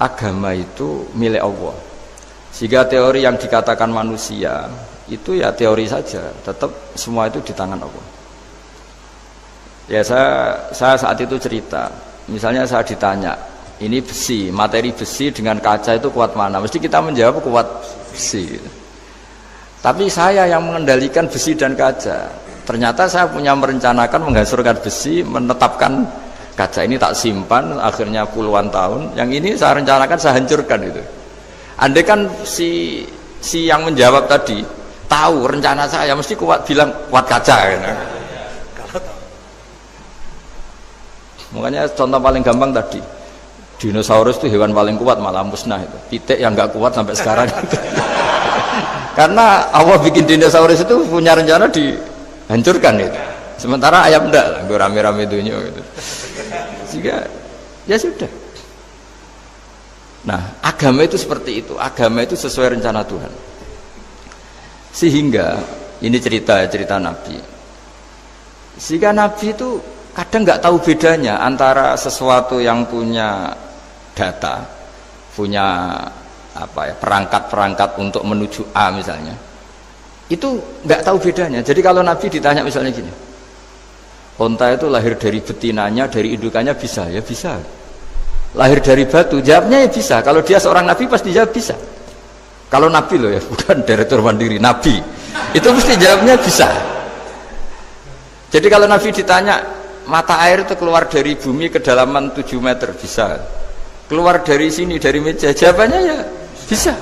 agama itu milik Allah. Sehingga teori yang dikatakan manusia itu ya teori saja, tetap semua itu di tangan Allah. Ya saya saat itu cerita, misalnya saya ditanya, ini besi, materi besi dengan kaca itu kuat mana? Mesti kita menjawab kuat besi. Tapi saya yang mengendalikan besi dan kaca. Ternyata saya punya merencanakan menghancurkan besi, menetapkan kaca ini tak simpan, akhirnya puluhan tahun. Yang ini saya rencanakan saya hancurkan itu. Andai kan si yang menjawab tadi tahu rencana saya, mesti kuat bilang kuat kaca. Gitu. Makanya contoh paling gampang tadi, dinosaurus itu hewan paling kuat malah musnah itu. Pitik yang nggak kuat sampai sekarang. Karena Allah bikin dinosaurus itu punya rencana dihancurkan itu. Sementara ayam enggak lah, gue rame-rame dunia gitu. Sehingga ya sudah. Nah, agama itu seperti itu. Agama itu sesuai rencana Tuhan. Sehingga ini cerita Nabi. Sehingga Nabi itu kadang nggak tahu bedanya antara sesuatu yang punya data, punya perangkat-perangkat untuk menuju A misalnya, itu nggak tahu bedanya. Jadi kalau Nabi ditanya misalnya gini, onta itu lahir dari betinanya, dari indukannya bisa? Ya bisa. Lahir dari batu, jawabnya ya bisa. Kalau dia seorang Nabi pasti jawab bisa. Kalau Nabi loh ya, bukan direktur mandiri, Nabi, itu mesti jawabnya bisa. Jadi kalau Nabi ditanya, mata air itu keluar dari bumi kedalaman 7 meter, bisa. Keluar dari sini, dari meja, jawabannya ya bisa.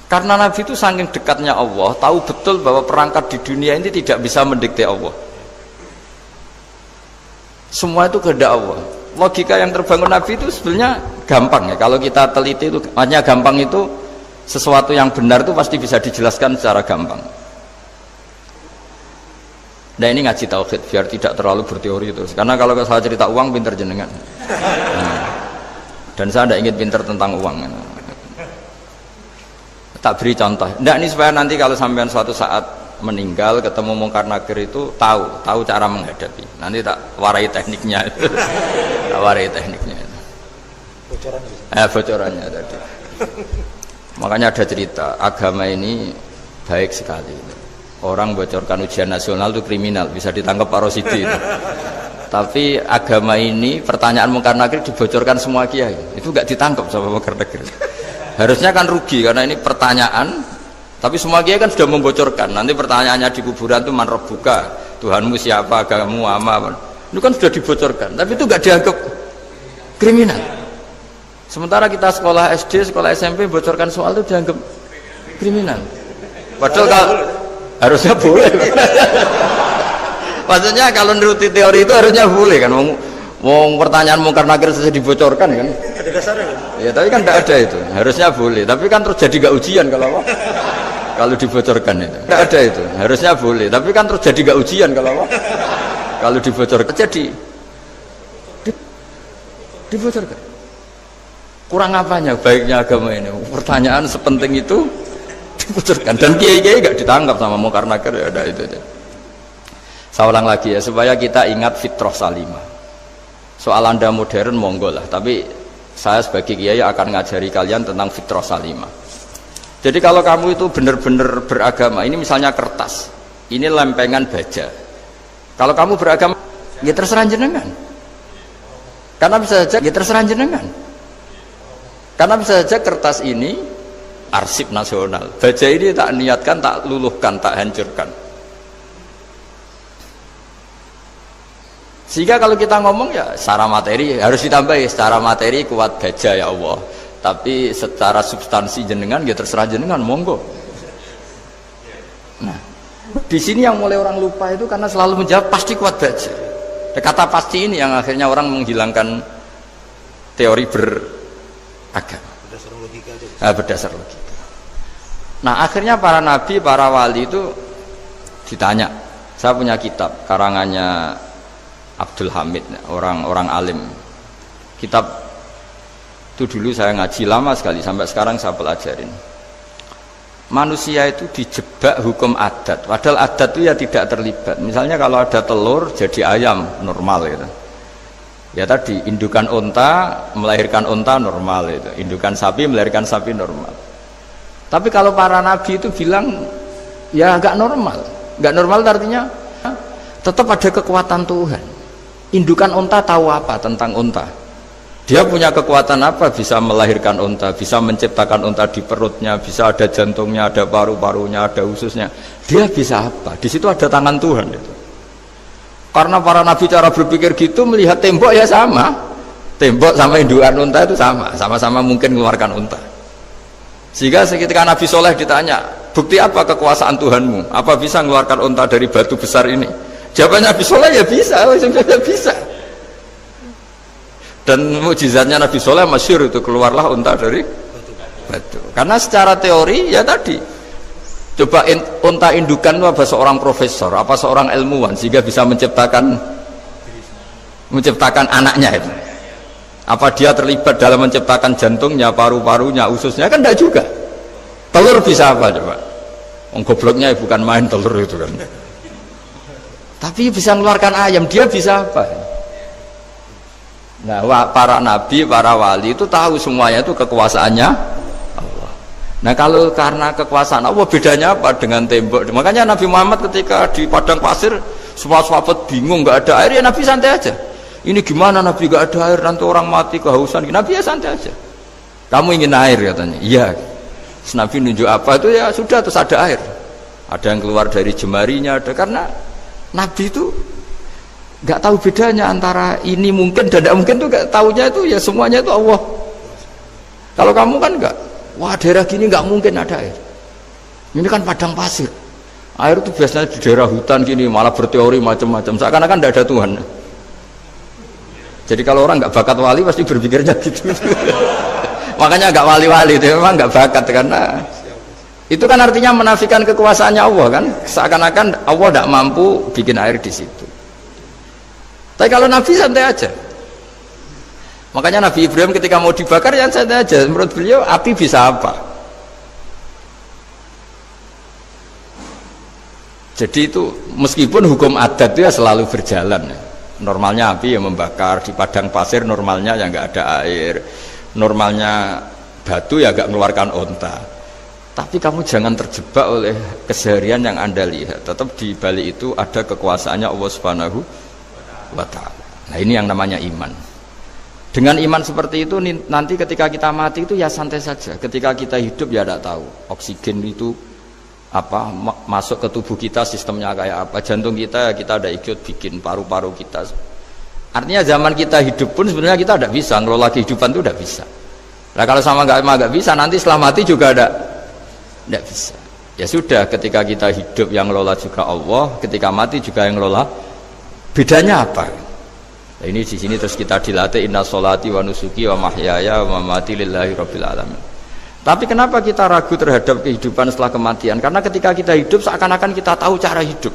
Karena Nabi itu saking dekatnya Allah, tahu betul bahwa perangkat di dunia ini tidak bisa mendikte Allah. Semua itu kehendak Allah. Logika yang terbangun Nabi itu sebenarnya gampang ya. Kalau kita teliti itu, hanya gampang itu sesuatu yang benar itu pasti bisa dijelaskan secara gampang. Nah ini ngaji tauhid biar tidak terlalu berteori itu. Karena kalau saya cerita uang pinter jenengan. Dan saya tidak ingin pinter tentang uang. Tak beri contoh. Tidak ini supaya nanti kalau sampean suatu saat meninggal ketemu Mungkar Nakir itu tahu cara menghadapi. Nanti tak warai tekniknya. Tak warai tekniknya. Bocorannya. Bocorannya tadi. Makanya ada cerita agama ini baik sekali. Orang bocorkan ujian nasional itu kriminal, bisa ditangkap Pak Rosidi itu. Tapi agama ini pertanyaan Mungkar Nakir dibocorkan semua kiai, itu nggak ditangkap sama Mungkar Nakir. Harusnya kan rugi karena ini pertanyaan, tapi semua kiai kan sudah membocorkan. Nanti pertanyaannya di kuburan itu man rabbuka, Tuhanmu siapa, agamamu apa? Itu kan sudah dibocorkan, tapi itu nggak dianggap kriminal. Sementara kita sekolah SD, sekolah SMP bocorkan soal itu dianggap kriminal. Padahal kalau harusnya boleh. Maksudnya kalau menuruti teori itu harusnya boleh kan. Wong pertanyaan Mungkar Nakir saja dibocorkan kan. Ada dasarnya kan? Ya tapi kan tidak ada itu. Harusnya boleh. Tapi kan terus jadi nggak ujian kalau dibocorkan itu. Tidak ada itu. Harusnya boleh. Tapi kan terus jadi nggak ujian kalau dibocorkan. Jadi dibocorkan. Kurang apanya baiknya agama ini? Pertanyaan sepenting itu dibocorkan dan kiai-kiai gak ditangkap sama Mungkar Nakir ya ada itu aja. Saya ulang lagi ya supaya kita ingat fitrah salimah. Soal Anda modern monggo lah, tapi saya sebagai kiai akan ngajari kalian tentang fitrah salimah. Jadi kalau kamu itu benar-benar beragama, ini misalnya kertas, ini lempengan baja. Kalau kamu beragama, ya terserah jenengan. Karena bisa saja ya terserah jenengan. Karena bisa saja kertas ini arsip nasional. Baja ini tak niatkan, tak luluhkan, tak hancurkan. Sehingga kalau kita ngomong ya secara materi harus ditambahi, secara materi kuat baja ya Allah. Tapi secara substansi jenengan ya terserah jenengan, monggo. Nah, di sini yang mulai orang lupa itu karena selalu menjawab pasti kuat baja. Kata pasti ini yang akhirnya orang menghilangkan teori beragama. Berdasar logika. Nah akhirnya para nabi, para wali itu ditanya. Saya punya kitab karangannya Abdul Hamid, orang alim. Kitab itu dulu saya ngaji lama sekali, sampai sekarang saya pelajarin. Manusia itu dijebak hukum adat, padahal adat itu ya tidak terlibat. Misalnya kalau ada telur jadi ayam normal gitu. Ya tadi, indukan unta melahirkan unta normal itu, indukan sapi melahirkan sapi normal. Tapi kalau para nabi itu bilang ya nggak normal. Nggak normal artinya tetap ada kekuatan Tuhan. Indukan unta tahu apa tentang unta? Dia punya kekuatan apa? Bisa melahirkan unta, bisa menciptakan unta di perutnya, bisa ada jantungnya, ada paru-parunya, ada ususnya. Dia bisa apa? Di situ ada tangan Tuhan itu. Karena para nabi cara berpikir gitu, melihat tembok ya sama, tembok sama indukan unta itu sama-sama mungkin mengeluarkan unta. Sehingga ketika Nabi Soleh ditanya, bukti apa kekuasaan Tuhanmu? Apa bisa mengeluarkan unta dari batu besar ini? Jawabannya Nabi Soleh ya bisa, ya bisa. Dan mukjizatnya Nabi Soleh masyhur itu, keluarlah unta dari batu. Karena secara teori ya tadi. Coba unta indukan itu apa seorang profesor, apa seorang ilmuwan sehingga bisa menciptakan anaknya itu. Apa dia terlibat dalam menciptakan jantungnya, paru-parunya, ususnya? Kan enggak juga. Telur bisa apa coba? Gobloknya bukan main telur itu kan. Tapi bisa mengeluarkan ayam, dia bisa apa? Nah, para nabi, para wali itu tahu semuanya itu kekuasaannya. Nah kalau karena kekuasaan Allah, bedanya apa dengan tembok? Makanya Nabi Muhammad ketika di padang pasir semua sahabat bingung, nggak ada air, ya Nabi santai aja. Ini gimana Nabi nggak ada air, nanti orang mati kehausan. Nabi ya santai aja. Kamu ingin air katanya? Iya. Terus Nabi nunjuk apa itu ya sudah, terus ada air. Ada yang keluar dari jemarinya, ada. Karena Nabi itu nggak tahu bedanya antara ini mungkin dan tidak mungkin, tuh nggak tahunya itu ya semuanya itu Allah. Kalau kamu kan nggak. Wah daerah gini nggak mungkin ada air. Ini kan padang pasir. Air itu biasanya di daerah hutan gini malah berteori macam-macam. Seakan-akan tidak ada Tuhan. Jadi kalau orang nggak bakat wali pasti berpikirnya gitu. Makanya nggak wali-wali itu memang nggak bakat, karena itu kan artinya menafikan kekuasaannya Allah kan. Seakan-akan Allah tidak mampu bikin air di situ. Tapi kalau Nabi santai aja. Makanya Nabi Ibrahim ketika mau dibakar ya santai aja. Menurut beliau api bisa apa? Jadi itu meskipun hukum adat itu ya selalu berjalan. Normalnya api yang membakar, di padang pasir normalnya ya nggak ada air. Normalnya batu ya nggak mengeluarkan onta. Tapi kamu jangan terjebak oleh keseharian yang Anda lihat. Tetap di balik itu ada kekuasaannya Allah Subhanahu wa Ta'ala. Nah ini yang namanya iman. Dengan iman seperti itu nanti ketika kita mati itu ya santai saja. Ketika kita hidup ya tidak tahu oksigen itu apa masuk ke tubuh kita sistemnya kayak apa, jantung kita ada ikut bikin, paru-paru kita. Artinya zaman kita hidup pun sebenarnya kita tidak bisa ngelola kehidupan, itu tidak bisa. Nah kalau sama nggak bisa, nanti setelah mati juga tidak bisa. Ya sudah, ketika kita hidup yang ngelola juga Allah, ketika mati juga yang ngelola. Bedanya apa? Nah, ini di sini terus kita dilatih inna sholati wa nusuki wa mahyaya wa mamati lillahi rabbil alamin. Tapi kenapa kita ragu terhadap kehidupan setelah kematian? Karena ketika kita hidup seakan-akan kita tahu cara hidup.